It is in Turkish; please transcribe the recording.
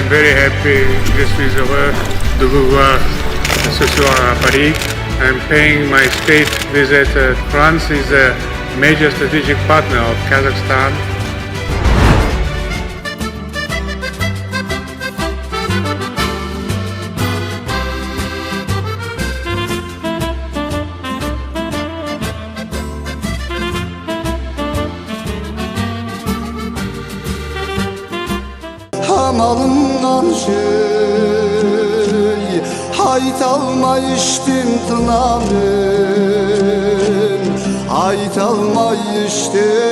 I'm very happy. Je suis heureux de vous voir ce soir à Paris. I'm paying my state visit. France is a major strategic partner of Kazakhstan. Alıngan şey haytalma içtim tınanın, haytalma içtim